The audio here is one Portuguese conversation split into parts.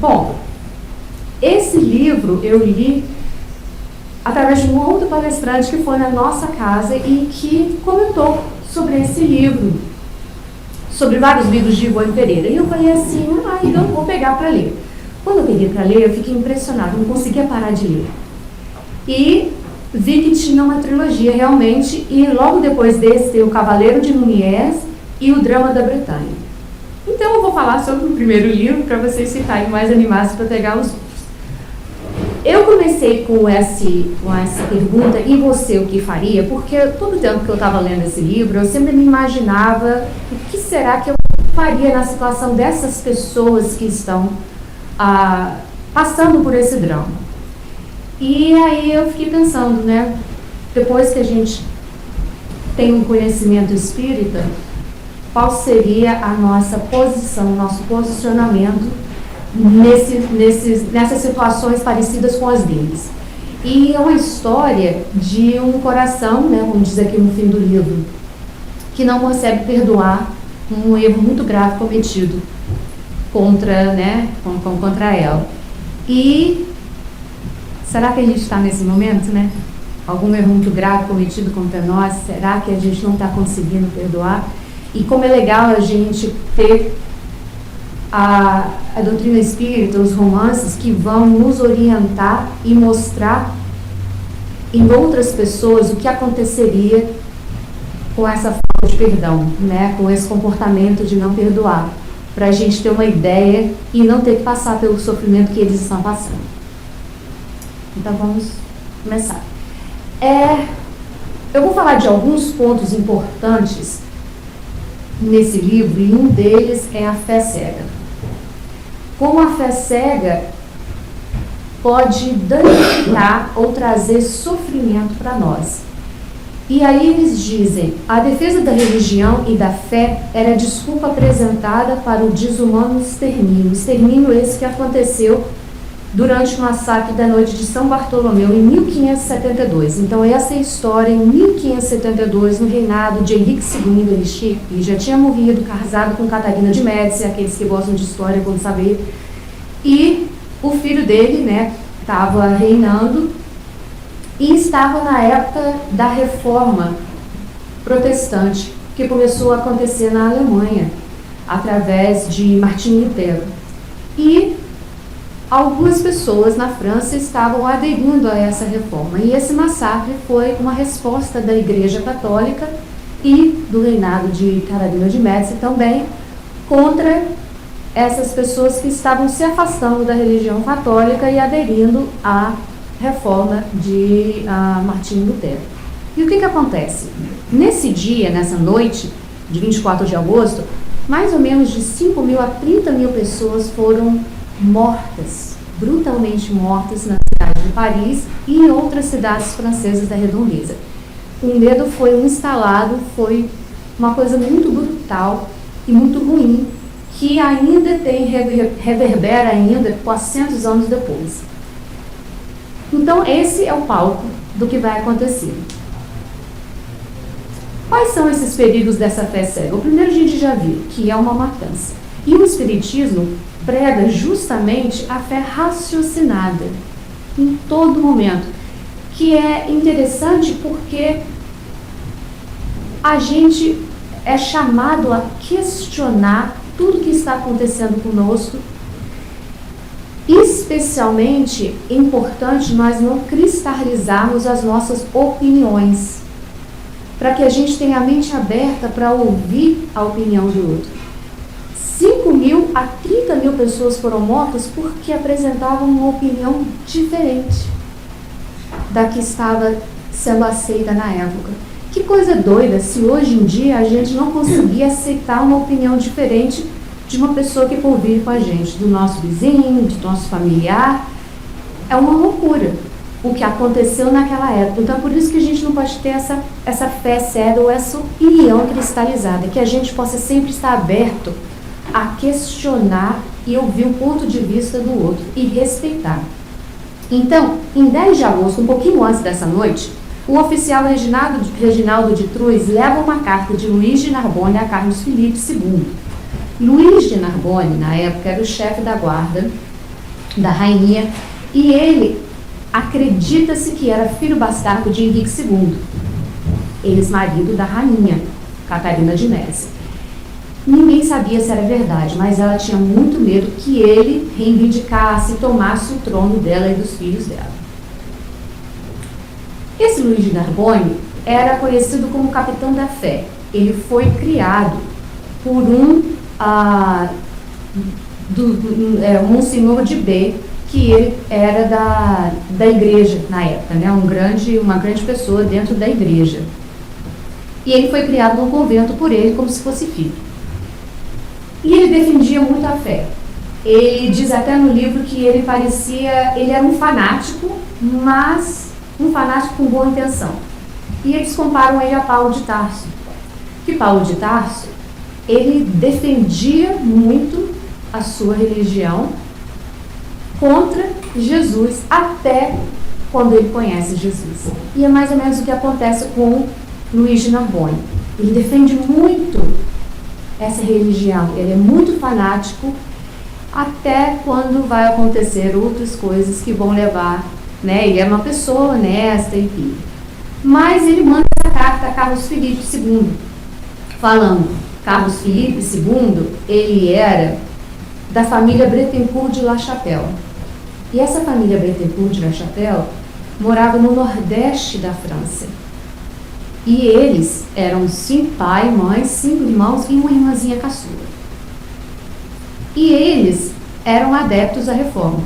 Bom, esse livro eu li através de um outro palestrante que foi na nossa casa e que comentou sobre esse livro, sobre vários livros de Ivone Pereira. E eu falei assim, então vou pegar para ler. Quando eu peguei para ler, eu fiquei impressionada, não conseguia parar de ler. E vi que tinha uma trilogia realmente, e logo depois desse tem o Cavaleiro de Núñez e o Drama da Bretanha. Então eu vou falar sobre o primeiro livro para vocês ficarem mais animados para pegar os outros. Eu comecei com essa pergunta, e você o que faria? Porque todo o tempo que eu estava lendo esse livro, eu sempre me imaginava o que será que eu faria na situação dessas pessoas que estão passando por esse drama. E aí eu fiquei pensando, né? Depois que a gente tem um conhecimento espírita, qual seria a nossa posição, nosso posicionamento nessas situações parecidas com as deles. E é uma história de um coração, né, como diz aqui no fim do livro, que não consegue perdoar um erro muito grave cometido contra ela. E será que a gente está nesse momento, né? Algum erro muito grave cometido contra nós? Será que a gente não está conseguindo perdoar? E como é legal a gente ter a doutrina espírita, os romances que vão nos orientar e mostrar em outras pessoas o que aconteceria com essa falta de perdão, né? Com esse comportamento de não perdoar, para a gente ter uma ideia e não ter que passar pelo sofrimento que eles estão passando. Então vamos começar. Eu vou falar de alguns pontos importantes nesse livro, e um deles é a fé cega. Como a fé cega pode danificar ou trazer sofrimento para nós. E aí eles dizem, a defesa da religião e da fé era a desculpa apresentada para o desumano extermínio esse que aconteceu durante o massacre da noite de São Bartolomeu, em 1572. Então, essa é a história. Em 1572, no reinado de Henrique II, ele já tinha morrido, casado com Catarina de Médici, aqueles que gostam de história vão saber. E o filho dele, né, estava reinando e estava na época da reforma protestante, que começou a acontecer na Alemanha, através de Martim Lutero. E algumas pessoas na França estavam aderindo a essa reforma, e esse massacre foi uma resposta da Igreja Católica e do reinado de Catarina de Médici também contra essas pessoas que estavam se afastando da religião católica e aderindo à reforma de Martim Lutero. E o que acontece? Nesse dia, nessa noite de 24 de agosto, mais ou menos de 5.000 a 30.000 pessoas foram mortas, brutalmente mortas na cidade de Paris e em outras cidades francesas da redondeza. O medo foi instalado, foi uma coisa muito brutal e muito ruim, que ainda reverbera ainda 400 anos depois. Então esse é o palco do que vai acontecer. Quais são esses perigos dessa fé cega? O primeiro a gente já viu, que é uma matança. E o Espiritismo prega justamente a fé raciocinada em todo momento, que é interessante porque a gente é chamado a questionar tudo que está acontecendo conosco. Especialmente é importante nós não cristalizarmos as nossas opiniões, para que a gente tenha a mente aberta para ouvir a opinião do outro. 5.000 a 30.000 pessoas foram mortas porque apresentavam uma opinião diferente da que estava sendo aceita na época. Que coisa doida se hoje em dia a gente não conseguir aceitar uma opinião diferente de uma pessoa que convive com a gente, do nosso vizinho, do nosso familiar. É uma loucura o que aconteceu naquela época. Então, por isso que a gente não pode ter essa fé cega ou essa opinião cristalizada, que a gente possa sempre estar aberto a questionar e ouvir o ponto de vista do outro e respeitar. Então, em 10 de agosto, um pouquinho antes dessa noite, o oficial Reginaldo de Truz leva uma carta de Luís de Narbonne a Carlos Felipe II. Luís de Narbonne, na época, era o chefe da guarda da rainha, e ele acredita-se que era filho bastardo de Henrique II, ex-marido da rainha Catarina de Médici. Ninguém sabia se era verdade, mas ela tinha muito medo que ele reivindicasse e tomasse o trono dela e dos filhos dela. Esse Luís de Narbonne era conhecido como Capitão da Fé. Ele foi criado por Monsenhor de B, que ele era da igreja na época, né? Uma grande pessoa dentro da igreja. E ele foi criado num convento por ele como se fosse filho. E ele defendia muito a fé. Ele diz até no livro que ele era um fanático, mas um fanático com boa intenção. E eles comparam ele a Paulo de Tarso. Que Paulo de Tarso, ele defendia muito a sua religião contra Jesus, até quando ele conhece Jesus. E é mais ou menos o que acontece com Luís de Narbonne. Ele defende muito essa religião, ele é muito fanático, até quando vai acontecer outras coisas que vão levar, né? Ele é uma pessoa honesta e tudo. Mas ele manda essa carta a Carlos Felipe II, falando, Carlos Felipe II, ele era da família Bretencourt de La Chapelle. E essa família Bretencourt de La Chapelle morava no nordeste da França. E eles eram 5 pai, mãe, 5 irmãos e uma irmãzinha caçula. E eles eram adeptos à reforma.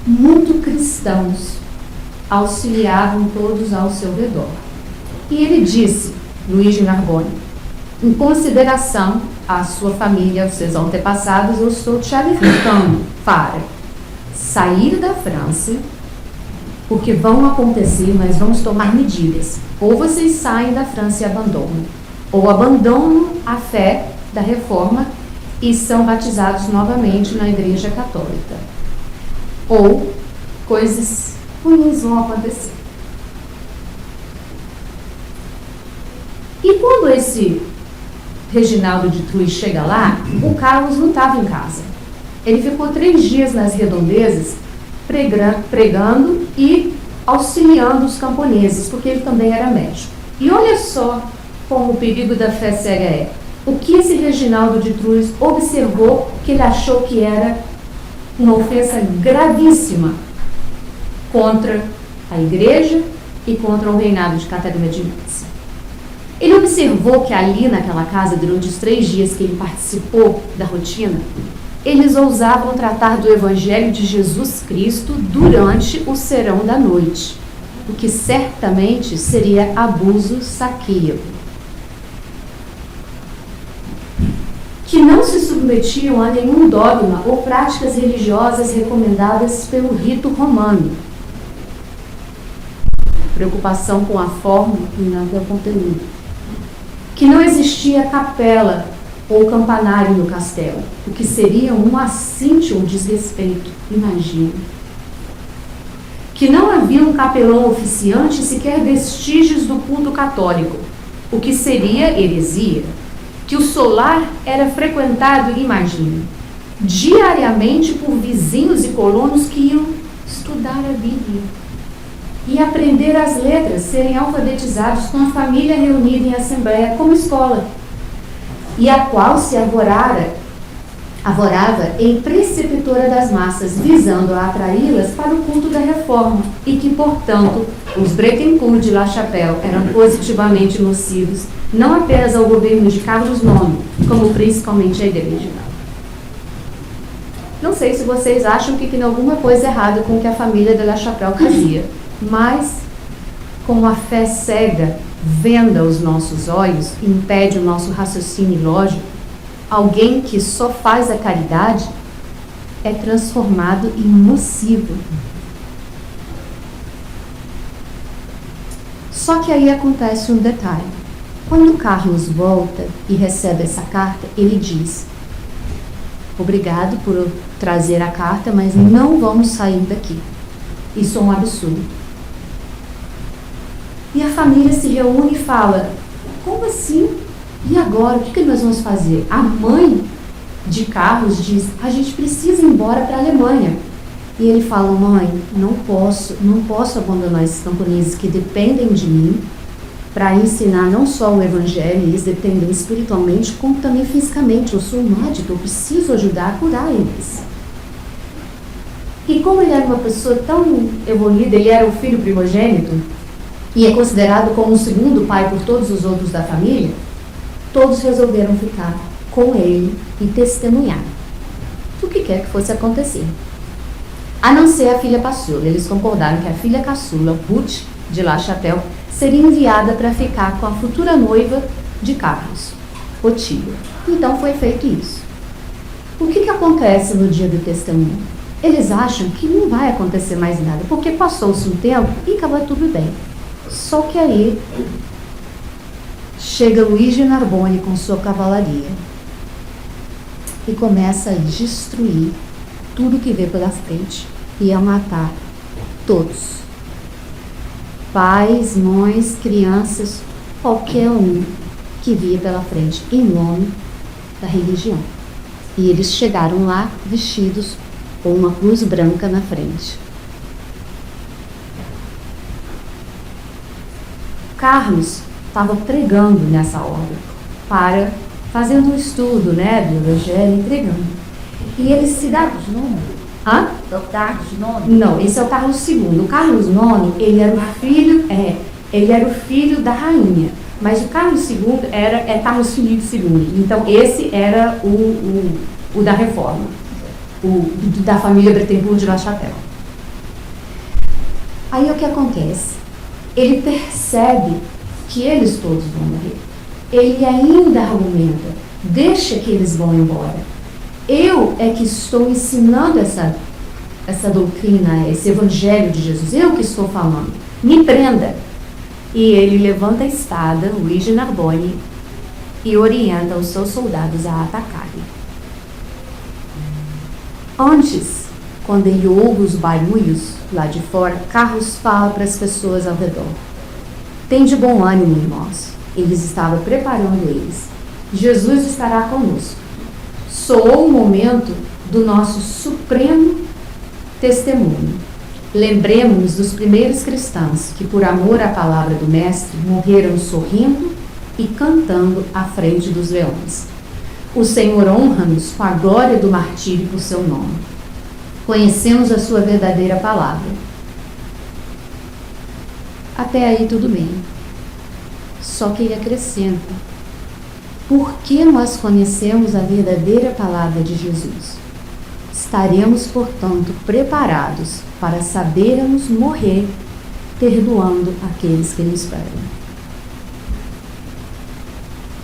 Muito cristãos, auxiliavam todos ao seu redor. E ele disse, Luís de Narbonne, em consideração à sua família, aos seus antepassados, eu estou te alertando para sair da França, porque vão acontecer, mas vamos tomar medidas. Ou vocês saem da França e abandonam, ou abandonam a fé da reforma e são batizados novamente na Igreja Católica. Ou coisas ruins vão acontecer. E quando esse Reginaldo de Troyes chega lá, o Carlos não estava em casa. Ele ficou 3 dias nas redondezas pregando e auxiliando os camponeses, porque ele também era médico. E olha só como o perigo da fé cega é. O que esse Reginaldo de Troyes observou que ele achou que era uma ofensa gravíssima contra a igreja e contra o reinado de Catarina de Médici. Ele observou que ali naquela casa, durante os 3 dias que ele participou da rotina, eles ousavam tratar do Evangelho de Jesus Cristo durante o serão da noite, o que certamente seria abuso sacrílego. Que não se submetiam a nenhum dogma ou práticas religiosas recomendadas pelo rito romano. Preocupação com a forma e não com o conteúdo. Que não existia capela ou campanário no castelo, o que seria um assinte ou desrespeito, imagina. Que não havia um capelão oficiante, sequer vestígios do culto católico, o que seria heresia. Que o solar era frequentado, imagina, diariamente por vizinhos e colonos que iam estudar a Bíblia e aprender as letras, serem alfabetizados com a família reunida em assembleia como escola, e a qual se arvorava em preceptora das massas, visando a atraí-las para o culto da reforma, e que, portanto, os Bretencourt de La Chapelle eram positivamente nocivos, não apenas ao governo de Carlos IX, como principalmente à igreja. Não sei se vocês acham que tem alguma coisa errada com o que a família de La Chapelle fazia, mas com a fé cega, venda os nossos olhos, impede o nosso raciocínio lógico, alguém que só faz a caridade é transformado em nocivo. Só que aí acontece um detalhe. Quando Carlos volta e recebe essa carta, ele diz: obrigado por trazer a carta, mas não vamos sair daqui. Isso é um absurdo. E a família se reúne e fala: como assim? E agora? O que nós vamos fazer? A mãe de Carlos diz: a gente precisa ir embora para a Alemanha. E ele fala: mãe, não posso abandonar esses camponeses que dependem de mim para ensinar não só o evangelho, eles dependem espiritualmente, como também fisicamente. Eu sou um médico, eu preciso ajudar a curar eles. E como ele era uma pessoa tão evoluída, ele era o filho primogênito e é considerado como o segundo pai por todos os outros da família, todos resolveram ficar com ele e testemunhar o que quer que fosse acontecer. A não ser a filha caçula. Eles concordaram que a filha caçula, Ruth de La Chapelle, seria enviada para ficar com a futura noiva de Carlos, Otília. Então foi feito isso. O que acontece no dia do testemunho? Eles acham que não vai acontecer mais nada, porque passou-se um tempo e acabou tudo bem. Só que aí chega Luigi Narbonne com sua cavalaria e começa a destruir tudo que vê pela frente e a matar todos. Pais, mães, crianças, qualquer um que via pela frente, em nome da religião. E eles chegaram lá vestidos com uma cruz branca na frente. Carlos estava pregando nessa obra, fazendo um estudo, do evangelho, entregando. E ele se dá... Hã? É o Carlos IX? Não, esse é o Carlos II. O Carlos IX, ele era o filho da rainha. Mas o Carlos II é Carlos Filipe II. Então, esse era o da reforma. Da família Bretembourg de La Chapelle. Aí o que acontece? Ele percebe que eles todos vão morrer. Ele ainda argumenta: deixa que eles vão embora. Eu é que estou ensinando essa doutrina, esse evangelho de Jesus. Eu que estou falando. Me prenda. E ele levanta a espada, Luigi Narbonne, e orienta os seus soldados a atacarem. Antes, quando ele ouve os barulhos lá de fora, Carlos fala para as pessoas ao redor: tem de bom ânimo, irmãos. Eles estavam preparando eles. Jesus estará conosco. Soou o momento do nosso supremo testemunho. Lembremos-nos dos primeiros cristãos que, por amor à palavra do Mestre, morreram sorrindo e cantando à frente dos leões. O Senhor honra-nos com a glória do martírio por seu nome. Conhecemos a sua verdadeira palavra. Até aí tudo bem. Só que ele acrescenta: porque nós conhecemos a verdadeira palavra de Jesus, estaremos, portanto, preparados para sabermos morrer, perdoando aqueles que nos ferem.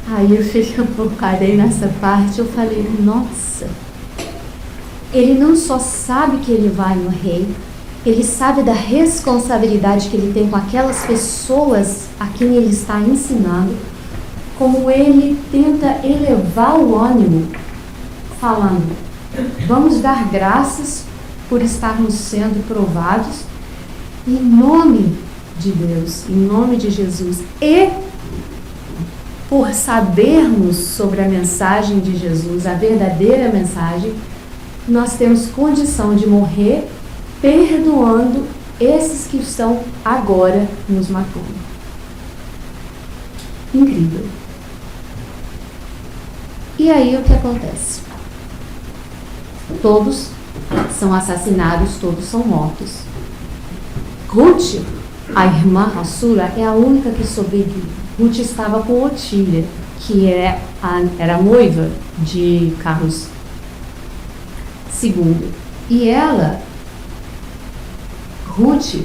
Aí eu fiquei parei nessa parte, eu falei: nossa, ele não só sabe que ele vai morrer, ele sabe da responsabilidade que ele tem com aquelas pessoas a quem ele está ensinando, como ele tenta elevar o ânimo, falando: vamos dar graças por estarmos sendo provados em nome de Deus, em nome de Jesus, e por sabermos sobre a mensagem de Jesus, a verdadeira mensagem, nós temos condição de morrer perdoando esses que estão agora nos matando. Incrível. E aí o que acontece? Todos são assassinados, todos são mortos. Ruth, a irmã caçula, é a única que sobrevive. Ruth estava com Otília, que era noiva de Carlos II. E ela, Ruth,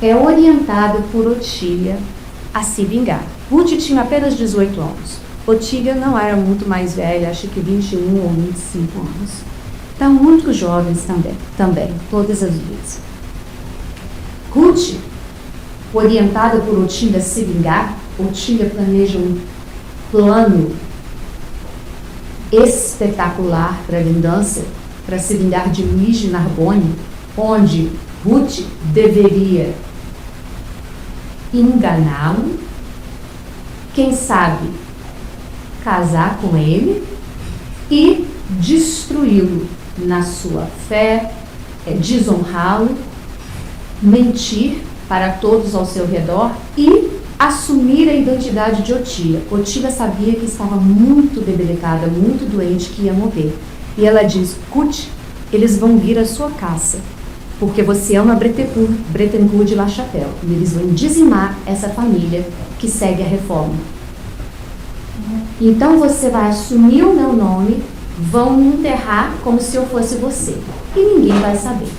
é orientada por Otília a se vingar. Ruth tinha apenas 18 anos. Otília não era muito mais velha, acho que 21 ou 25 anos. Então, muito jovens também, todas as vezes. Ruth, orientada por Otília a se vingar, Otília planeja um plano espetacular para a vingança, para se vingar de Luigi Narbonne, onde Ruth deveria enganá-lo, quem sabe casar com ele e destruí-lo na sua fé, desonrá-lo, mentir para todos ao seu redor e assumir a identidade de Otília. Otília sabia que estava muito debilitada, muito doente, que ia morrer. E ela diz: Cut, eles vão vir à sua caça, porque você ama Bretencourt de La Chapelle, e eles vão dizimar essa família que segue a reforma. Então você vai assumir o meu nome, vão me enterrar como se eu fosse você, e ninguém vai saber.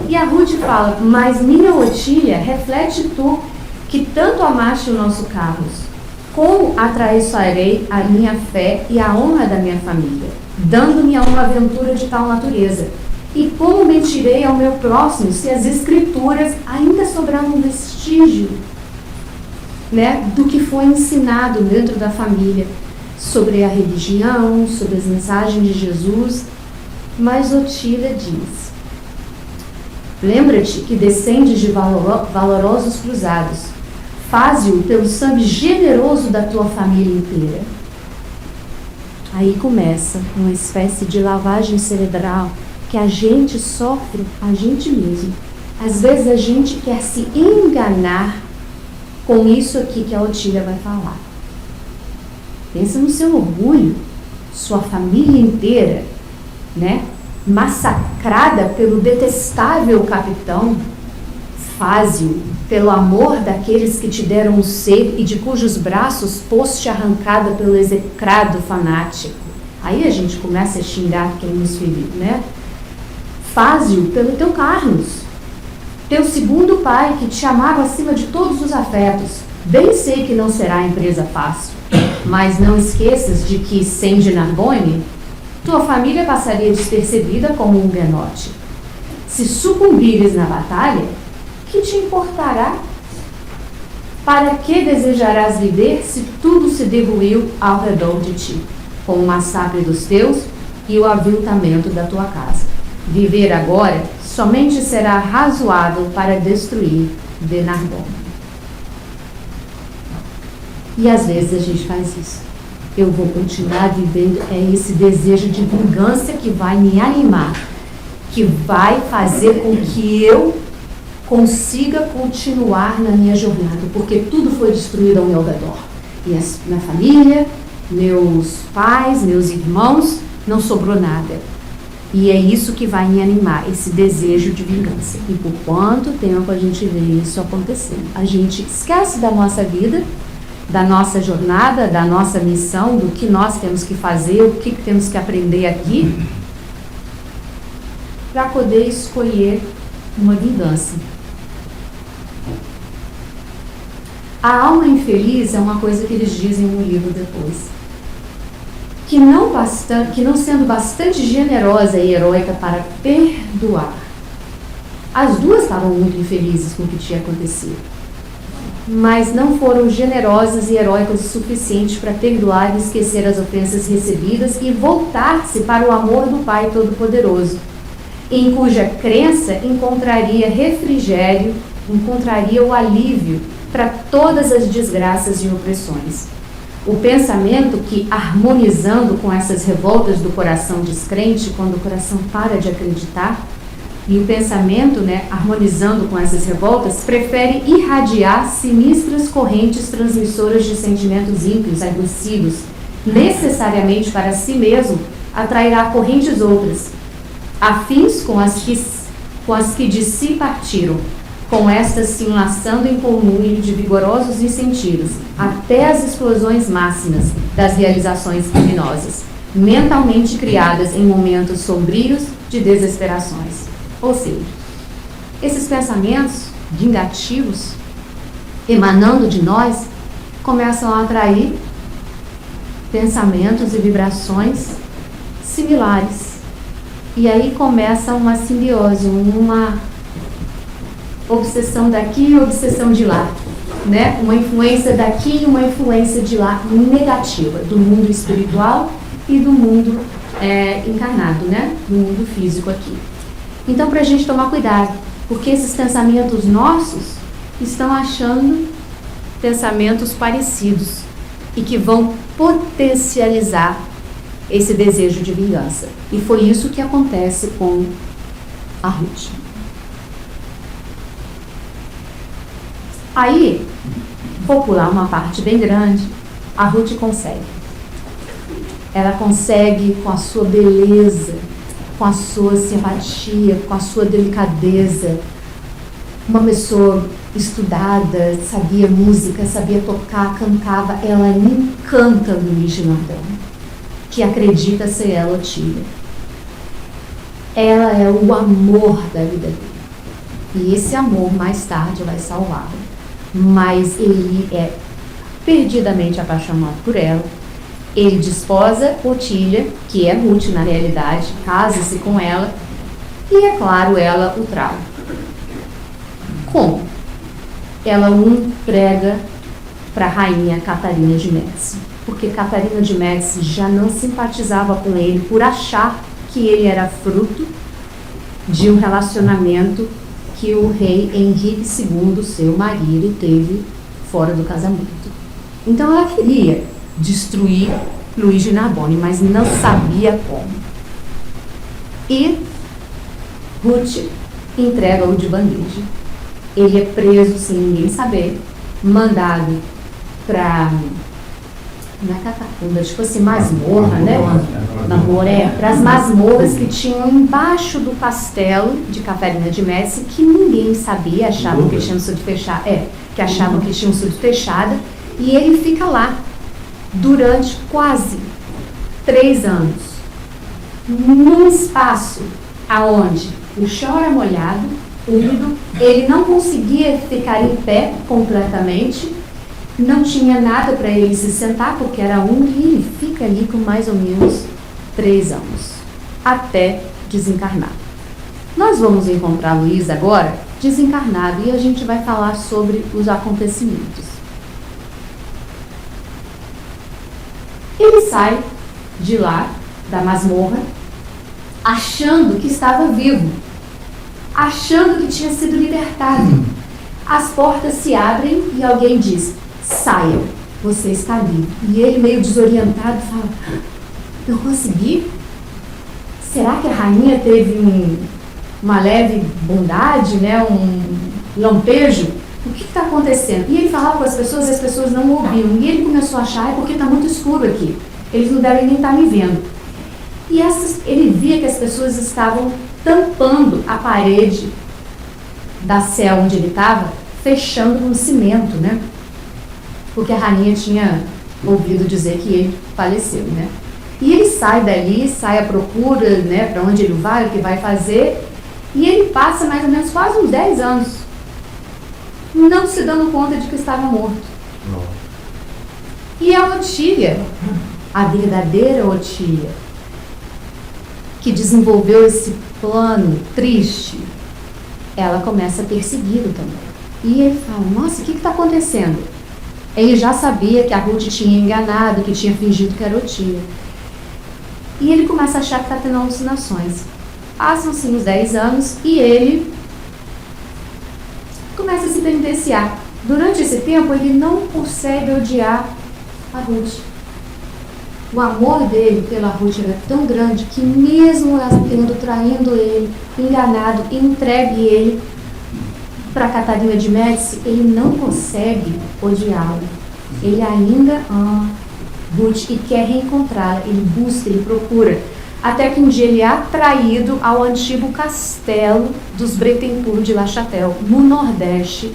E a Ruth fala: mas minha Otília, reflete tu que tanto amaste o nosso Carlos, como atraiçoarei a minha fé e a honra da minha família, dando-me a uma aventura de tal natureza? E como mentirei ao meu próximo se as escrituras ainda sobrar um vestígio, né, do que foi ensinado dentro da família sobre a religião, sobre as mensagens de Jesus? Mas Otília diz: lembra-te que descendes de valorosos cruzados, faze-o pelo sangue generoso da tua família inteira. Aí começa uma espécie de lavagem cerebral que a gente sofre, a gente mesmo. Às vezes a gente quer se enganar com isso aqui que a Otília vai falar. Pensa no seu orgulho, sua família inteira, né, massacrada pelo detestável capitão. Faze-o pelo amor daqueles que te deram o ser e de cujos braços foste arrancada pelo execrado fanático. Aí a gente começa a xingar quem nos feriu, né? Faze-o pelo teu Carlos, teu segundo pai, que te amava acima de todos os afetos. Bem sei que não será empresa fácil, mas não esqueças de que, sem de Narbonne, tua família passaria despercebida como um huguenote. Se sucumbires na batalha, que te importará? Para que desejarás viver se tudo se derruiu ao redor de ti, com o massacre dos teus e o aviltamento da tua casa? Viver agora somente será razoável para destruir de Narbonne. E às vezes a gente faz isso. Eu vou continuar vivendo, é esse desejo de vingança que vai me animar, que vai fazer com que eu consiga continuar na minha jornada, porque tudo foi destruído ao meu redor. E minha família, meus pais, meus irmãos, não sobrou nada. E é isso que vai me animar, esse desejo de vingança. E por quanto tempo a gente vê isso acontecendo? A gente esquece da nossa vida, da nossa jornada, da nossa missão, do que nós temos que fazer, o que temos que aprender aqui, para poder escolher uma vingança. A alma infeliz é uma coisa que eles dizem no livro depois, que não sendo bastante generosa e heróica para perdoar. As duas estavam muito infelizes com o que tinha acontecido, mas não foram generosas e heróicas o suficiente para perdoar e esquecer as ofensas recebidas e voltar-se para o amor do Pai Todo-Poderoso, em cuja crença encontraria refrigério, encontraria o alívio para todas as desgraças e opressões. O pensamento que, harmonizando com essas revoltas do coração descrente, quando o coração para de acreditar, e o pensamento, harmonizando com essas revoltas, prefere irradiar sinistras correntes transmissoras de sentimentos ímpios, aborrecidos, necessariamente para si mesmo, atrairá correntes outras, afins com as que de si partiram, com estas se enlaçando em conluio de vigorosos incentivos, até as explosões máximas das realizações criminosas, mentalmente criadas em momentos sombrios de desesperações. Ou seja, esses pensamentos vingativos, emanando de nós, começam a atrair pensamentos e vibrações similares. E aí começa uma simbiose, uma obsessão daqui e obsessão de lá, né? Uma influência daqui e uma influência de lá negativa, do mundo espiritual e do mundo encarnado, né? Do mundo físico aqui. Então, para a gente tomar cuidado, porque esses pensamentos nossos estão achando pensamentos parecidos e que vão potencializar esse desejo de vingança. E foi isso que acontece com a Ruth. Aí, vou pular uma parte bem grande, a Ruth consegue. Ela consegue, com a sua beleza, com a sua simpatia, com a sua delicadeza, uma pessoa estudada, sabia música, sabia tocar, cantava, ela encanta Luís de Nardão, que acredita ser ela Otília. Ela é o amor da vida dele. E esse amor mais tarde vai salvá-lo. Mas ele é perdidamente apaixonado por ela. Ele desposa Otília, que é Ruth na realidade, casa-se com ela, e é claro, ela o trai. Como? Ela o entrega para a rainha Catarina de Médici, porque Catarina de Médici já não simpatizava com ele por achar que ele era fruto de um relacionamento que o rei Henrique II, seu marido, teve fora do casamento. Então ela queria destruir Luís de Narbonne, mas não sabia como. E Ruth entrega-o de bandeja. Ele é preso sem ninguém saber, mandado para na catacumba, tipo assim, masmorra, né? Para as masmorras que tinham embaixo do castelo de Catarina de Médici, que ninguém sabia, achavam que tinham sido fechadas, e ele fica lá durante quase 3 anos, num espaço aonde o chão era molhado, úmido, ele não conseguia ficar em pé completamente, não tinha nada para ele se sentar, porque era úmido, e ele fica ali com mais ou menos 3 anos, até desencarnar. Nós vamos encontrar Luís agora desencarnado e a gente vai falar sobre os acontecimentos. Ele sai de lá, da masmorra, achando que estava vivo, achando que tinha sido libertado. As portas se abrem e alguém diz: saiam, você está livre. E ele, meio desorientado, fala: eu consegui? Será que a rainha teve uma leve bondade, né? Um lampejo? O que está acontecendo? E ele falava com as pessoas não o ouviam. E ele começou a achar: é porque está muito escuro aqui, eles não devem nem estar me vendo. E ele via que as pessoas estavam tampando a parede da cela onde ele estava, fechando com cimento, né? Porque a rainha tinha ouvido dizer que ele faleceu, né? E ele sai dali, sai à procura, né, para onde ele vai, o que vai fazer, e ele passa mais ou menos quase uns 10 anos, não se dando conta de que estava morto. Não. E a Otília, a verdadeira Otília, que desenvolveu esse plano triste, ela começa a persegui-lo também. E ele fala: nossa, o que está acontecendo? Ele já sabia que a Ruth tinha enganado, que tinha fingido que era Otília. E ele começa a achar que está tendo alucinações. Passam-se uns 10 anos e ele começa a se penitenciar. Durante esse tempo, ele não consegue odiar a Ruth. O amor dele pela Ruth era tão grande que, mesmo ela tendo traindo ele, enganado, entregue ele para Catarina de Médici, ele não consegue odiá-la. Ele ainda ama Ruth e quer reencontrá-la. Ele busca, ele procura, até que um dia ele é atraído ao antigo castelo dos Bretencourt de La Châtel, no nordeste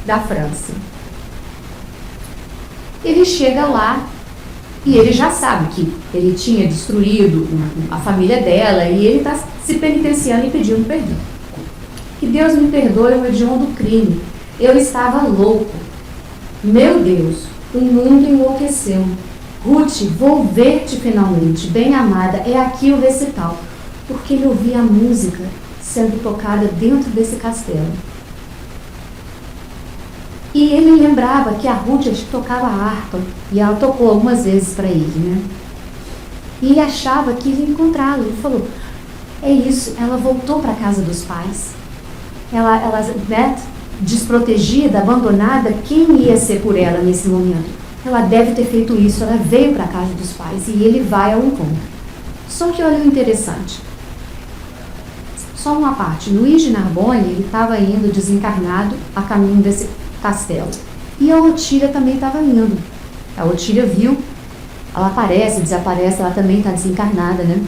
da França. Ele chega lá e ele já sabe que ele tinha destruído a família dela, e ele está se penitenciando e pedindo perdão. Que Deus me perdoe o hediondo crime. Eu estava louco. Meu Deus, o mundo enlouqueceu. Ruth, vou ver-te finalmente, bem amada. É aqui o recital. Porque ele ouvia a música sendo tocada dentro desse castelo. E ele lembrava que a Ruth tocava harpa, e ela tocou algumas vezes para ele, né? E ele achava que ia encontrá-la. Ele falou: é isso, ela voltou para a casa dos pais. Ela, né, desprotegida, abandonada, quem ia ser por ela nesse momento? ela deve ter feito isso, ela veio para a casa dos pais, e ele vai ao encontro. Só que olha o interessante, só uma parte, Luiz de Narbonne, ele estava indo desencarnado a caminho desse castelo, e a Otília também estava indo. A Otília viu, ela aparece, desaparece, ela também está desencarnada, né?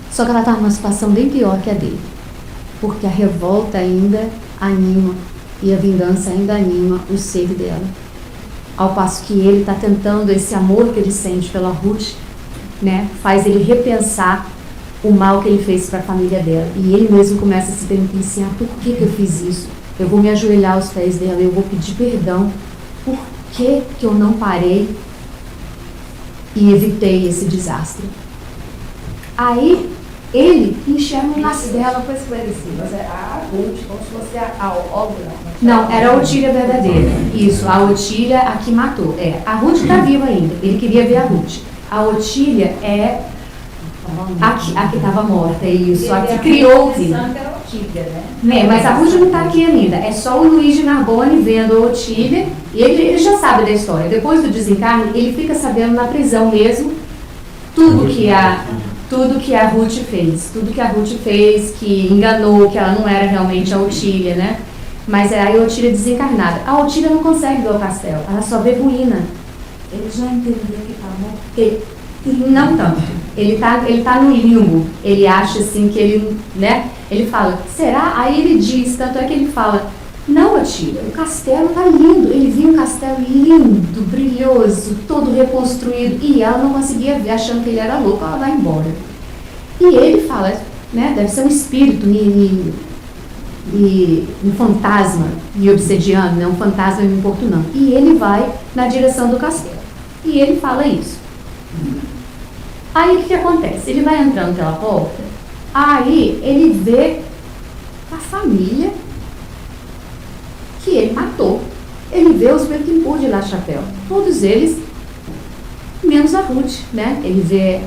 Só que ela está numa situação bem pior que a dele, porque a revolta ainda anima, e a vingança ainda anima o ser dela. Ao passo que ele está tentando, esse amor que ele sente pela Ruth, né, faz ele repensar o mal que ele fez para a família dela. E ele mesmo começa a se penitenciar: por que eu fiz isso? Eu vou me ajoelhar aos pés dela, eu vou pedir perdão. Por que eu não parei e evitei esse desastre? Aí ele enxerga um nasce dela, coisa parecida. Mas é a Ruth, como se fosse a obra. Não, era a Otília verdadeira. Isso, a Otília a que matou. A Ruth está viva ainda, ele queria ver a Ruth. A Otília é a que estava morta, isso, a que criou o filho. Mas a Ruth não está aqui ainda, é só o Luiz de Narbonne vendo a Otília, e ele já sabe da história. Depois do desencarne, ele fica sabendo na prisão mesmo tudo que a Ruth fez, que enganou, que ela não era realmente a Otília, né? Mas é a Otília desencarnada. A Otília não consegue ver o castelo, ela só vê ruína. Ele já entendeu que está morto? Não tanto. Ele tá no limbo. Ele acha assim que ele, né? Ele fala, será? Aí ele diz, tanto é que ele fala, não, Otília, o castelo tá lindo. Ele viu um castelo lindo, brilhoso, todo reconstruído. E ela não conseguia ver, achando que ele era louco, ela vai embora. E ele fala, né? Deve ser um espírito, um fantasma me obsediando, né? Um fantasma me importunando. E ele vai na direção do castelo. E ele fala isso. Aí o que acontece? Ele vai entrando pela porta, aí ele vê a família que ele matou. Ele vê os Mecklenburg de La Chapelle, todos eles, menos a Ruth, né? Ele vê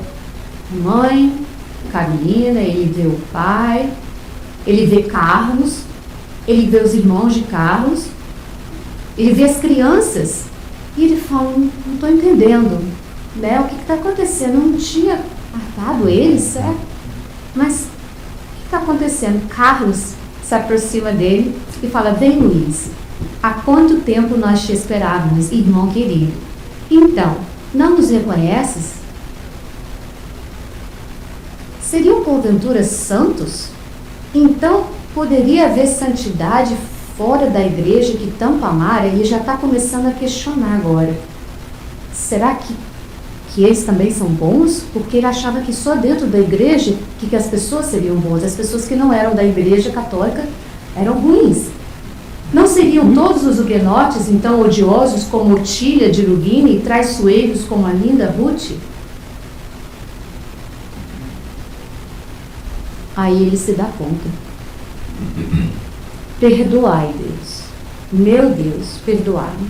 a mãe, Carolina, ele vê o pai, ele vê Carlos, ele vê os irmãos de Carlos, ele vê as crianças, e ele fala, não estou entendendo, né? O que está acontecendo? Eu não tinha matado eles, certo? Mas o que está acontecendo? Carlos se aproxima dele e fala, vem, Luiz, há quanto tempo nós te esperávamos, irmão querido? Então, não nos reconheces? Seriam porventura santos? Então, poderia haver santidade fora da igreja que tanto amara? Ele já está começando a questionar agora. Será que eles também são bons? Porque ele achava que só dentro da igreja que as pessoas seriam boas. As pessoas que não eram da igreja católica eram ruins. Não seriam todos os huguenotes, então, odiosos como Otília de Lugini e traiçoeiros como a linda Ruth? Aí ele se dá conta. Perdoai, Deus. Meu Deus, perdoai-me.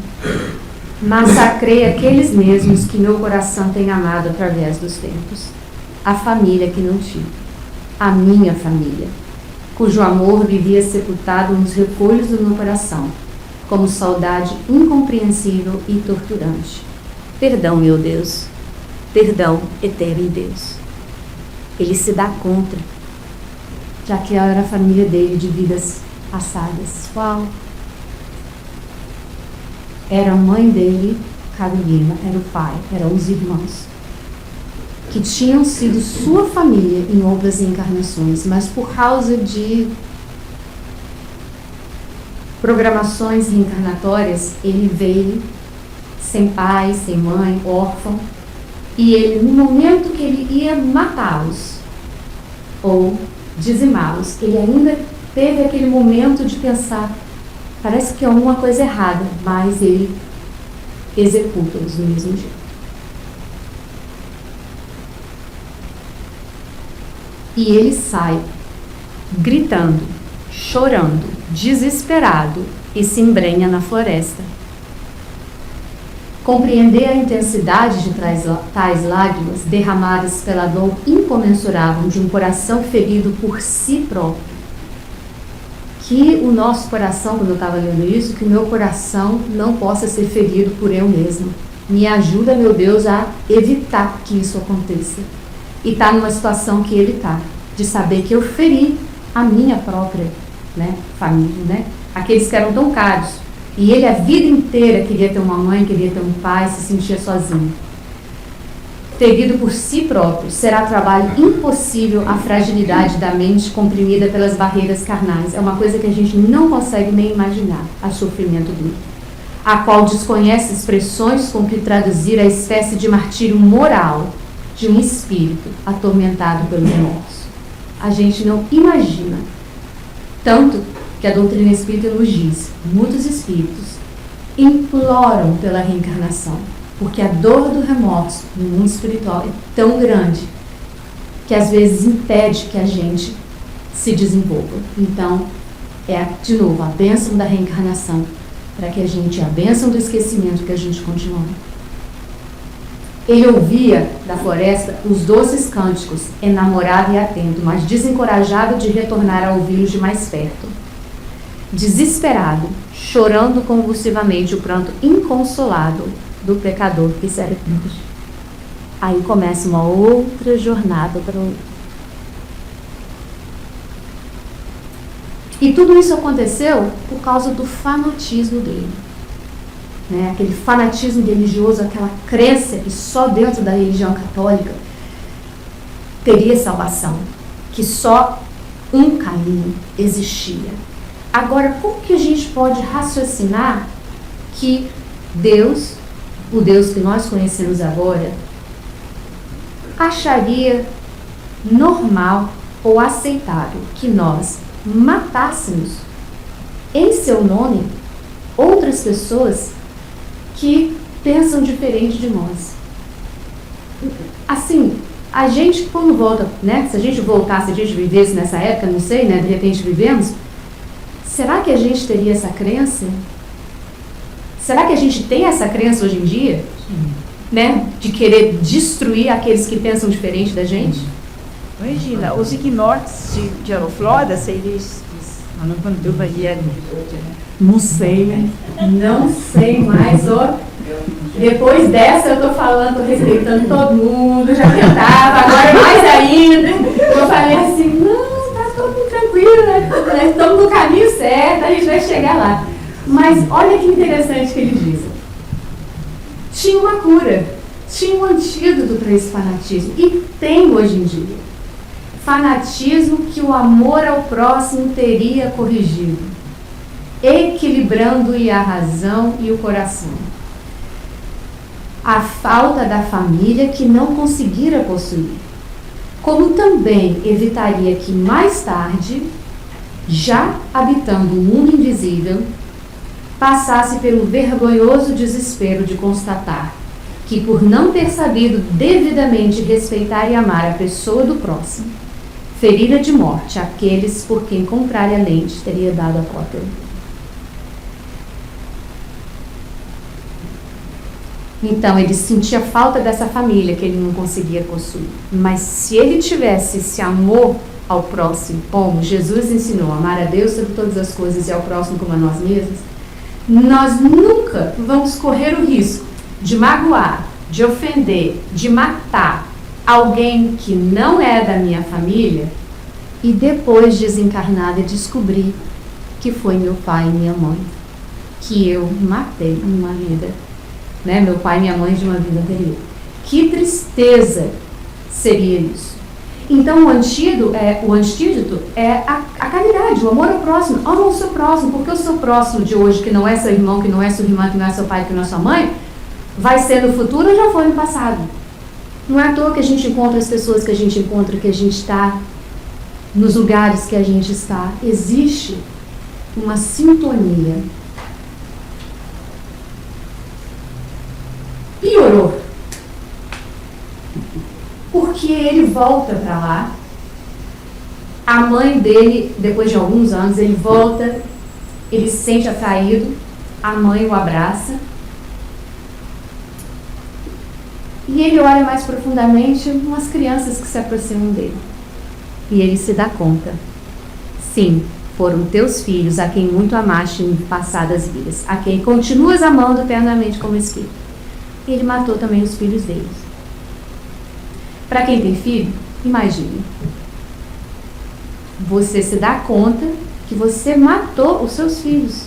Massacrei aqueles mesmos que meu coração tem amado através dos tempos. A família que não tive. A minha família, cujo amor vivia sepultado nos recolhos do meu coração, como saudade incompreensível e torturante. Perdão, meu Deus. Perdão, eterno Deus. Ele se dá conta, já que era a família dele de vidas passadas. Qual? Era a mãe dele, Carolina, era o pai, eram os irmãos, que tinham sido sua família em outras encarnações, mas por causa de programações reencarnatórias, ele veio sem pai, sem mãe, órfão, e ele, no momento que ele ia matá-los, ou dizimá-los, ele ainda teve aquele momento de pensar, parece que é alguma coisa errada, mas ele executa-os do mesmo jeito. E ele sai gritando, chorando, desesperado e se embrenha na floresta. Compreender a intensidade de tais lágrimas derramadas pela dor incomensurável de um coração ferido por si próprio. Que o nosso coração, quando eu estava lendo isso, que o meu coração não possa ser ferido por eu mesmo. Me ajuda, meu Deus, a evitar que isso aconteça. E está numa situação que ele está, de saber que eu feri a minha própria, né, família, né? Aqueles que eram tão caros. E ele a vida inteira queria ter uma mãe, queria ter um pai, se sentia sozinho. Ferido por si próprio, será trabalho impossível a fragilidade da mente comprimida pelas barreiras carnais. É uma coisa que a gente não consegue nem imaginar, a sofrimento dele, a qual desconhece expressões com que traduzir a espécie de martírio moral de um espírito atormentado pelo remorso. A gente não imagina. Tanto que a doutrina espírita nos diz, muitos espíritos imploram pela reencarnação, porque a dor do remorso no mundo espiritual é tão grande que às vezes impede que a gente se desenvolva. Então, de novo, a bênção da reencarnação, para que a bênção do esquecimento, que a gente continue. Ele ouvia da floresta os doces cânticos, enamorado e atento, mas desencorajado de retornar a ouvi-los de mais perto. Desesperado, chorando convulsivamente o pranto inconsolado do pecador que serve Deus. Aí começa uma outra jornada para o... E tudo isso aconteceu por causa do fanatismo dele. Né? Aquele fanatismo religioso, aquela crença que só dentro da religião católica teria salvação, que só um caminho existia. Agora, como que a gente pode raciocinar que Deus, o Deus que nós conhecemos agora, acharia normal ou aceitável que nós matássemos em seu nome outras pessoas que pensam diferente de nós? Assim, a gente quando volta, né? Se a gente voltasse, se a gente vivesse nessa época, não sei, né? De repente vivemos, será que a gente teria essa crença? Será que a gente tem essa crença hoje em dia? Né? De querer destruir aqueles que pensam diferente da gente? Imagina, os ignorantes de Aeroflora, eles não contribuiriam. Não sei, né? Não sei mais, ó. Depois dessa eu tô falando, tô respeitando todo mundo, já tentava, agora mais ainda. Eu falei assim, não, tá todo mundo tranquilo, né? Estamos no caminho certo, a gente vai chegar lá. Mas olha que interessante que ele diz. Tinha uma cura, tinha um antídoto para esse fanatismo, e tem hoje em dia. Fanatismo que o amor ao próximo teria corrigido, equilibrando-lhe a razão e o coração. A falta da família que não conseguira possuir, como também evitaria que mais tarde, já habitando o mundo invisível, passasse pelo vergonhoso desespero de constatar que, por não ter sabido devidamente respeitar e amar a pessoa do próximo, ferira de morte aqueles por quem contrariamente teria dado a cópia. Então ele sentia falta dessa família que ele não conseguia possuir. Mas se ele tivesse esse amor ao próximo, como Jesus ensinou, amar a Deus sobre todas as coisas e ao próximo como a nós mesmos, nós nunca vamos correr o risco de magoar, de ofender, de matar alguém que não é da minha família e depois desencarnado e descobrir que foi meu pai e minha mãe que eu matei numa vida, né? Meu pai e minha mãe de uma vida anterior. Que tristeza seria isso. Então o antídoto é a caridade, o amor ao próximo. Ama o seu próximo, porque o seu próximo de hoje, que não é seu irmão, que não é sua irmã, que não é seu pai, que não é sua mãe, vai ser no futuro ou já foi no passado. Não é à toa que a gente encontra as pessoas que a gente encontra, que a gente está nos lugares que a gente está. Existe uma sintonia. Piorou. Porque ele volta para lá, a mãe dele, depois de alguns anos, ele volta, ele se sente atraído, a mãe o abraça, e ele olha mais profundamente umas crianças que se aproximam dele. E ele se dá conta. Sim, foram teus filhos, a quem muito amaste em passadas vidas, a quem continuas amando eternamente como espírito. ele matou também os filhos deles. Para quem tem filho, imagine. Você se dá conta que você matou os seus filhos,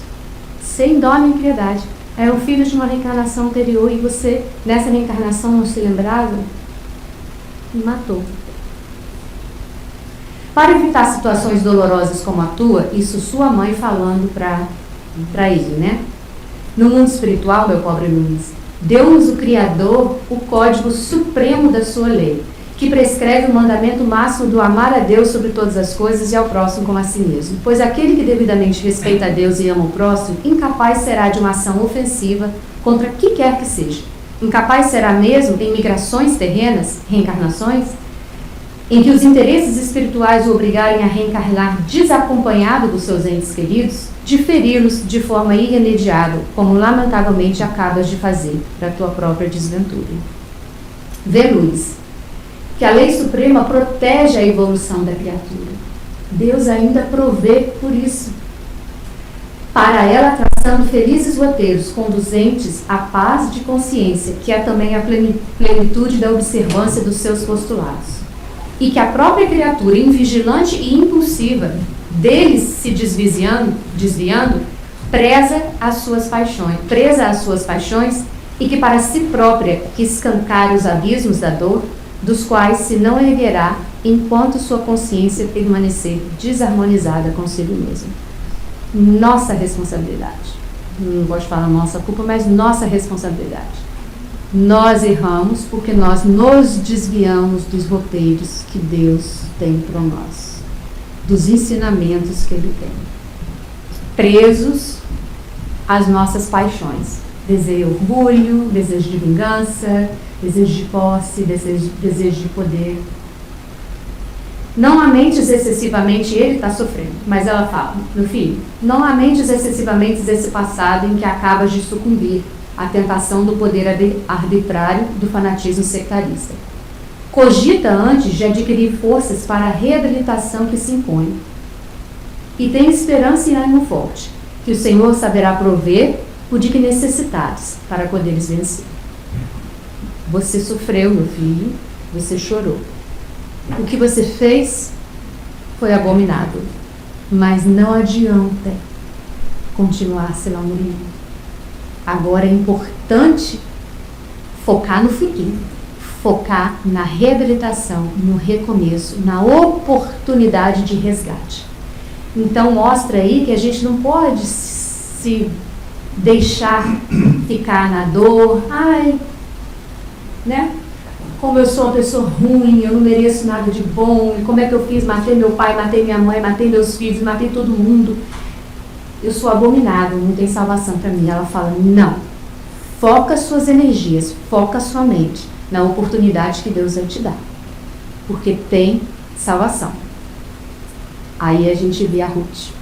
sem dó nem piedade. Eram filhos de uma reencarnação anterior e você, nessa reencarnação, não se lembrava e matou. Para evitar situações dolorosas como a tua, isso sua mãe falando para ele, né? No mundo espiritual, meu pobre Luiz, deu-nos o Criador o código supremo da sua lei, que prescreve o mandamento máximo do amar a Deus sobre todas as coisas e ao próximo como a si mesmo. Pois aquele que devidamente respeita a Deus e ama o próximo, incapaz será de uma ação ofensiva contra que quer que seja. Incapaz será mesmo em migrações terrenas, reencarnações, em que os interesses espirituais o obrigarem a reencarnar desacompanhado dos seus entes queridos, de feri-los de forma irremediável, como lamentavelmente acabas de fazer para a tua própria desventura. Vê, Luiz, que a lei suprema protege a evolução da criatura. Deus ainda provê por isso, para ela traçando felizes roteiros conduzentes à paz de consciência, que é também a plenitude da observância dos seus postulados. E que a própria criatura, invigilante e impulsiva, deles se desviando, presa às suas paixões, e que para si própria que escancare os abismos da dor, dos quais se não erguerá enquanto sua consciência permanecer desarmonizada consigo mesma. Nossa responsabilidade. Não gosto de falar nossa culpa, mas nossa responsabilidade. Nós erramos porque nós nos desviamos dos roteiros que Deus tem para nós, dos ensinamentos que Ele tem, presos às nossas paixões, desejo de orgulho, desejo de vingança, desejo de posse, desejo de poder. Não amentes excessivamente, ele está sofrendo, mas ela fala, meu filho, não amentes excessivamente desse passado em que acabas de sucumbir à tentação do poder arbitrário do fanatismo sectarista. Cogita antes de adquirir forças para a reabilitação que se impõe. E tem esperança e ânimo forte, que o Senhor saberá prover o de que necessitares para poderes vencer. Você sofreu, meu filho, você chorou. O que você fez foi abominável, mas não adianta continuar se lamuriando. Agora é importante focar no futuro, focar na reabilitação, no recomeço, na oportunidade de resgate. Então mostra aí que a gente não pode se deixar ficar na dor, né? Como eu sou uma pessoa ruim, eu não mereço nada de bom, como é que eu fiz? Matei meu pai, matei minha mãe, matei meus filhos, matei todo mundo. Eu sou abominável, não tem salvação para mim. Ela fala, não. Foca suas energias, foca sua mente na oportunidade que Deus vai te dar. Porque tem salvação. Aí a gente vê a Ruth.